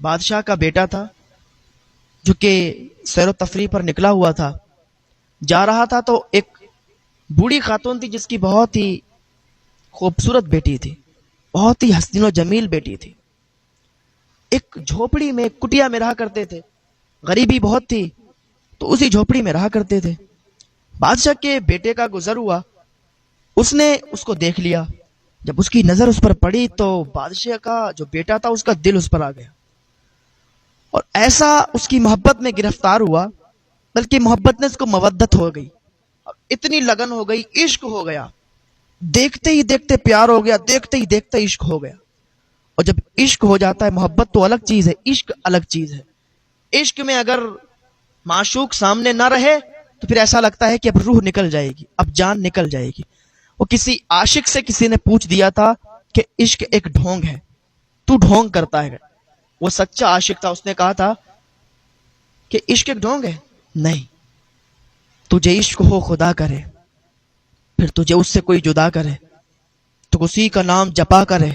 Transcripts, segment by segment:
بادشاہ کا بیٹا تھا جو کہ سیر و تفریح پر نکلا ہوا تھا، جا رہا تھا تو ایک بوڑھی خاتون تھی جس کی بہت ہی خوبصورت بیٹی تھی، بہت ہی حسین و جمیل بیٹی تھی۔ ایک جھوپڑی میں، ایک کٹیا میں رہا کرتے تھے، غریبی بہت تھی تو اسی جھوپڑی میں رہا کرتے تھے۔ بادشاہ کے بیٹے کا گزر ہوا، اس نے اس کو دیکھ لیا۔ جب اس کی نظر اس پر پڑی تو بادشاہ کا جو بیٹا تھا اس کا دل اس پر آ گیا، اور ایسا اس کی محبت میں گرفتار ہوا، بلکہ محبت نے اس کو مودت ہو گئی، اتنی لگن ہو گئی، عشق ہو گیا، دیکھتے ہی دیکھتے پیار ہو گیا، دیکھتے ہی دیکھتے عشق ہو گیا۔ اور جب عشق ہو جاتا ہے، محبت تو الگ چیز ہے، عشق الگ چیز ہے۔ عشق میں اگر معشوق سامنے نہ رہے تو پھر ایسا لگتا ہے کہ اب روح نکل جائے گی، اب جان نکل جائے گی۔ وہ کسی عاشق سے کسی نے پوچھ دیا تھا کہ عشق ایک ڈھونگ ہے، تو ڈھونگ کرتا ہے۔ وہ سچا عاشق تھا، اس نے کہا تھا کہ عشق ایک ڈھونگ ہے؟ نہیں، تجھے عشق ہو خدا کرے، پھر تجھے اس سے کوئی جدا کرے، تو اسی کا نام جپا کرے،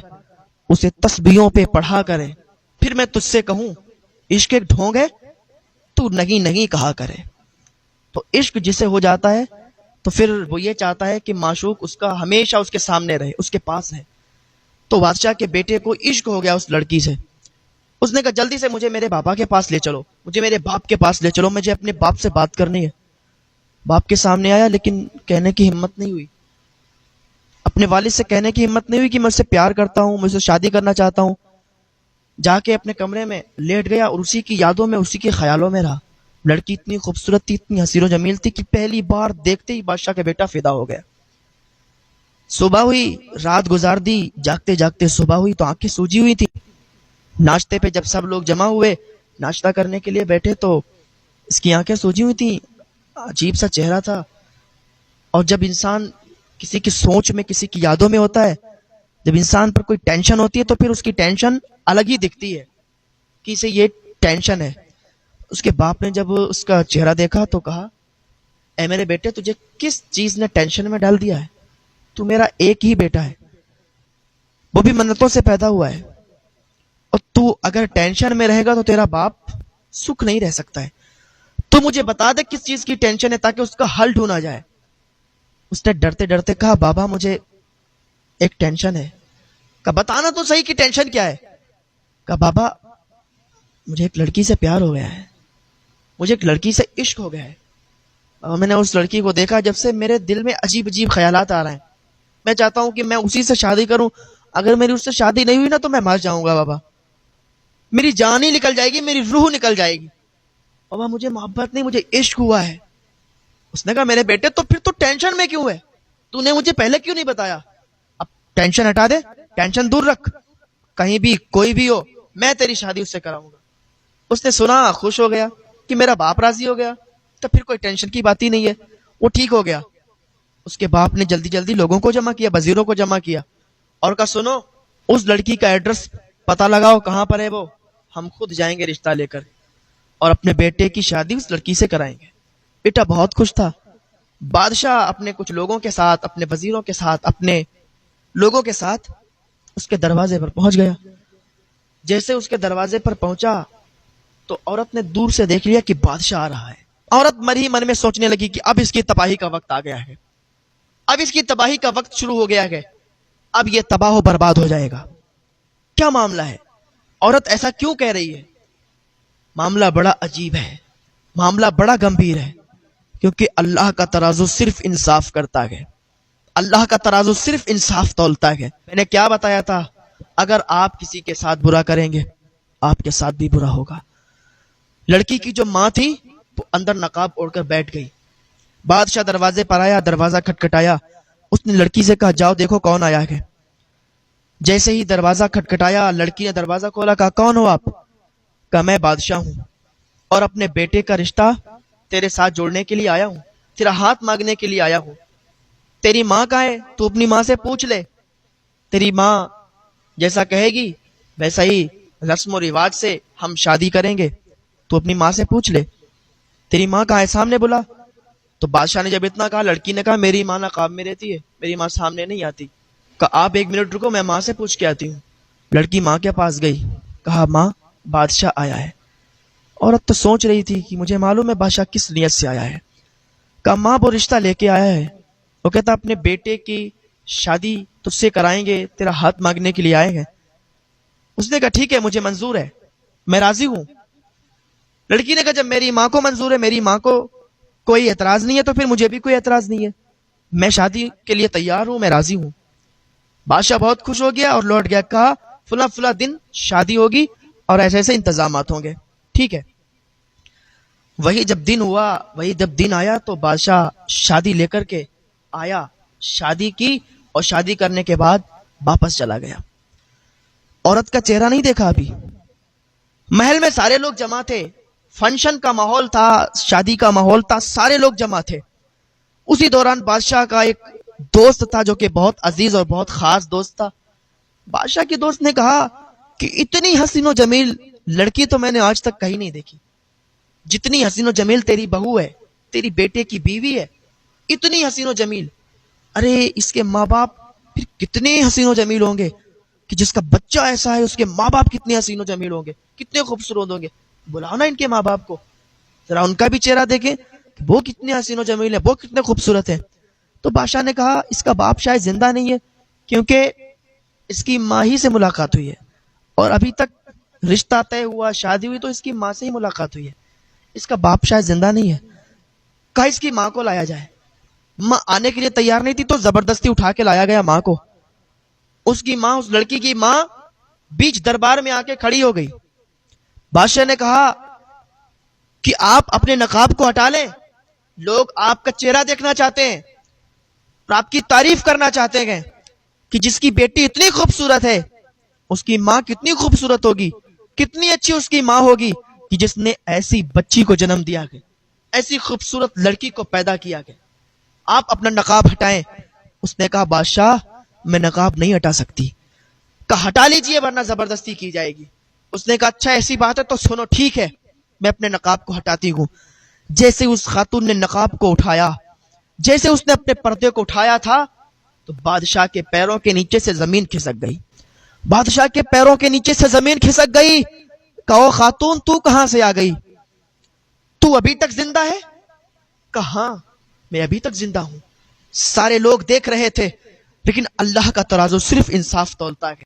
اسے تسبیحوں پہ پڑھا کرے، پھر میں تجھ سے کہوں عشق ایک ڈھونگ ہے، تو نہیں نہیں کہا کرے۔ تو عشق جسے ہو جاتا ہے تو پھر وہ یہ چاہتا ہے کہ معشوق اس کا ہمیشہ اس کے سامنے رہے، اس کے پاس ہے۔ تو بادشاہ کے بیٹے کو عشق ہو گیا اس لڑکی سے۔ اس نے کہا جلدی سے مجھے میرے بابا کے پاس لے چلو، مجھے میرے باپ کے پاس لے چلو، مجھے اپنے باپ سے بات کرنی ہے۔ باپ کے سامنے آیا لیکن کہنے کی ہمت نہیں ہوئی، اپنے والد سے کہنے کی ہمت نہیں ہوئی کہ میں اس سے پیار کرتا ہوں، میں اس سے شادی کرنا چاہتا ہوں۔ جا کے اپنے کمرے میں لیٹ گیا اور اسی کی یادوں میں، اسی کے خیالوں میں رہا۔ لڑکی اتنی خوبصورت تھی، اتنی حسین و جمیل تھی کہ پہلی بار دیکھتے ہی بادشاہ کا بیٹا فدا ہو گیا۔ صبح ہوئی، رات گزار دی، جاگتے جاگتے صبح ہوئی تو آنکھیں سوجی ہوئی تھی۔ ناشتے پہ جب سب لوگ جمع ہوئے، ناشتہ کرنے کے لیے بیٹھے تو اس کی آنکھیں سوجی ہوئی تھیں، عجیب سا چہرہ تھا۔ اور جب انسان کسی کی سوچ میں، کسی کی یادوں میں ہوتا ہے، جب انسان پر کوئی ٹینشن ہوتی ہے تو پھر اس کی ٹینشن الگ ہی دکھتی ہے کہ اسے یہ ٹینشن ہے۔ اس کے باپ نے جب اس کا چہرہ دیکھا تو کہا اے میرے بیٹے، تجھے کس چیز نے ٹینشن میں ڈال دیا ہے؟ تو میرا ایک ہی بیٹا ہے، وہ بھی منتوں سے پیدا ہوا ہے، اور تو اگر ٹینشن میں رہے گا تو تیرا باپ سکھ نہیں رہ سکتا ہے۔ تو مجھے بتا دے کس چیز کی ٹینشن ہے تاکہ اس کا حل ڈھونڈا جائے۔ اس نے ڈرتے ڈرتے کہا بابا مجھے ایک ٹینشن ہے۔ کہا بتانا تو صحیح کہ ٹینشن کیا ہے؟ کہا بابا مجھے ایک لڑکی سے پیار ہو گیا ہے، مجھے ایک لڑکی سے عشق ہو گیا ہے، اور میں نے اس لڑکی کو دیکھا جب سے میرے دل میں عجیب عجیب خیالات آ رہے ہیں۔ میں چاہتا ہوں کہ میں اسی سے شادی کروں، اگر میری اس سے شادی نہیں ہوئی نا تو میں مر جاؤں گا بابا، میری جان ہی نکل جائے گی، میری روح نکل جائے گی۔ بابا مجھے محبت نہیں، مجھے عشق ہوا ہے۔ اس نے کہا میرے بیٹے تو پھر تو ٹینشن میں کیوں ہے؟ تو نے مجھے پہلے کیوں نہیں بتایا؟ اب ٹینشن ہٹا دے، ٹینشن دور رکھ، کہیں بھی کوئی بھی ہو میں تیری شادی اس سے کراؤں گا۔ اس نے سنا، خوش ہو گیا کہ میرا باپ راضی ہو گیا، تو پھر کوئی ٹینشن کی بات ہی نہیں ہے، وہ ٹھیک ہو گیا۔ اس کے باپ نے جلدی جلدی لوگوں کو جمع کیا، وزیروں کو جمع کیا، اور کہا سنو اس لڑکی کا ایڈریس پتہ لگاؤ کہاں پر ہے وہ، ہم خود جائیں گے رشتہ لے کر اور اپنے بیٹے کی شادی اس لڑکی سے کرائیں گے۔ بیٹا بہت خوش تھا۔ بادشاہ اپنے کچھ لوگوں کے ساتھ، اپنے وزیروں کے ساتھ، اپنے لوگوں کے ساتھ اس کے دروازے پر پہنچ گیا۔ جیسے اس کے دروازے پر پہنچا تو عورت نے دور سے دیکھ لیا کہ بادشاہ آ رہا ہے۔ عورت من ہی من میں سوچنے لگی کہ اب اس کی تباہی کا وقت آ گیا ہے، اب اس کی تباہی کا وقت شروع ہو گیا ہے، اب یہ تباہ و برباد ہو جائے گا۔ کیا معاملہ ہے؟ عورت ایسا کیوں کہہ رہی ہے؟ معاملہ بڑا عجیب ہے، معاملہ بڑا گمبھیر ہے، کیونکہ اللہ کا ترازو صرف انصاف کرتا ہے، اللہ کا ترازو صرف انصاف تولتا ہے۔ میں نے کیا بتایا تھا؟ اگر آپ کسی کے ساتھ برا کریں گے آپ کے ساتھ بھی برا ہوگا۔ لڑکی کی جو ماں تھی وہ اندر نقاب اوڑھ کر بیٹھ گئی۔ بادشاہ دروازے پر آیا، دروازہ کھٹکھٹایا، اس نے لڑکی سے کہا جاؤ دیکھو کون آیا ہے۔ جیسے ہی دروازہ کھٹکھٹایا لڑکی نے دروازہ کھولا، کہا کون ہو آپ؟ کہا میں بادشاہ ہوں اور اپنے بیٹے کا رشتہ تیرے ساتھ جوڑنے کے لیے آیا ہوں، تیرا ہاتھ مانگنے کے لیے آیا ہوں۔ تیری ماں کہاں ہے؟ تو اپنی ماں سے پوچھ لے، تیری ماں جیسا کہے گی ویسا ہی رسم و رواج سے ہم شادی کریں گے، تو اپنی ماں سے پوچھ لے۔ تیری ماں کہاں ہے؟ سامنے بلا۔ تو بادشاہ نے جب اتنا کہا، لڑکی نے کہا میری ماں نقاب میں رہتی ہے، میری ماں سامنے نہیں آتی۔ کہا آپ ایک منٹ رکو، میں ماں سے پوچھ کے آتی ہوں۔ لڑکی ماں کے پاس گئی، کہا ماں بادشاہ آیا ہے۔ عورت تو سوچ رہی تھی کہ مجھے معلوم ہے بادشاہ کس نیت سے آیا ہے۔ کہا ماں وہ رشتہ لے کے آیا ہے۔ وہ کہتا اپنے بیٹے کی شادی تجھ سے کرائیں گے، تیرا ہاتھ مانگنے کے لیے آئے ہیں۔ اس نے کہا ٹھیک ہے، مجھے منظور ہے، میں راضی ہوں۔ لڑکی نے کہا جب میری ماں کو منظور ہے، میری ماں کو کوئی اعتراض نہیں ہے، تو پھر مجھے بھی کوئی اعتراض نہیں ہے، میں شادی کے لیے تیار ہوں، میں راضی ہوں۔ بادشاہ بہت خوش ہو گیا اور لوٹ گیا، کہا فلاں فلاں دن شادی ہوگی اور ایسے ایسے انتظامات ہوں گے، ٹھیک ہے۔ وہی جب دن ہوا، وہی جب دن آیا تو بادشاہ شادی لے کر کے آیا، شادی کی اور شادی کرنے کے بعد واپس چلا گیا۔ عورت کا چہرہ نہیں دیکھا ابھی۔ محل میں سارے لوگ جمع تھے، فنکشن کا ماحول تھا، شادی کا ماحول تھا، سارے لوگ جمع تھے۔ اسی دوران بادشاہ کا ایک دوست تھا جو کہ بہت عزیز اور بہت خاص دوست تھا۔ بادشاہ کے دوست نے کہا کہ اتنی حسین و جمیل لڑکی تو میں نے آج تک کہیں نہیں دیکھی، جتنی حسین و جمیل تیری بہو ہے، تیری بیٹے کی بیوی ہے، اتنی حسین و جمیل، ارے اس کے ماں باپ پھر کتنے حسین و جمیل ہوں گے، کہ جس کا بچہ ایسا ہے اس کے ماں باپ کتنے حسین و جمیل ہوں گے، کتنے خوبصورت ہوں گے، بلاؤ نا ان کے ماں باپ کو، ذرا ان کا بھی چہرہ دیکھیں کہ وہ کتنے حسین و جمیل ہیں، وہ کتنے خوبصورت ہیں۔ تو بادشاہ نے کہا اس کا باپ شاید زندہ نہیں ہے، کیونکہ اس کی ماں ہی سے ملاقات ہوئی ہے اور ابھی تک رشتہ طے ہوا، شادی ہوئی تو اس کی ماں سے ہی ملاقات ہوئی ہے، اس کا باپ شاید زندہ نہیں ہے۔ کہا اس کی ماں کو لایا جائے۔ ماں آنے کے لیے تیار نہیں تھی تو زبردستی اٹھا کے لایا گیا ماں کو۔ اس کی ماں، اس لڑکی کی ماں بیچ دربار میں آ کے کھڑی ہو گئی۔ بادشاہ نے کہا کہ آپ اپنے نقاب کو ہٹا لیں، لوگ آپ کا چہرہ دیکھنا چاہتے ہیں اور آپ کی تعریف کرنا چاہتے ہیں کہ جس کی بیٹی اتنی خوبصورت ہے اس کی ماں کتنی خوبصورت ہوگی، کتنی اچھی اس کی ماں ہوگی کہ جس نے ایسی بچی کو جنم دیا گیا، ایسی خوبصورت لڑکی کو پیدا کیا گیا، آپ اپنا نقاب ہٹائیں۔ اس نے کہا بادشاہ میں نقاب نہیں ہٹا سکتی۔ کہا ہٹا لیجئے ورنہ زبردستی کی جائے گی۔ اس نے کہا اچھا ایسی بات ہے تو سنو، ٹھیک ہے میں اپنے نقاب کو ہٹاتی ہوں۔ جیسے اس خاتون نے نقاب کو اٹھایا، جیسے اس نے اپنے پردے کو اٹھایا تھا تو بادشاہ کے پیروں کے نیچے سے زمین کھسک گئی، بادشاہ کے پیروں کے نیچے سے زمین کھسک گئی۔ کہو خاتون تو کہاں سے آ گئی، تو ابھی تک زندہ ہے؟ کہاں میں ابھی تک زندہ ہوں۔ سارے لوگ دیکھ رہے تھے لیکن اللہ کا ترازو صرف انصاف تولتا ہے۔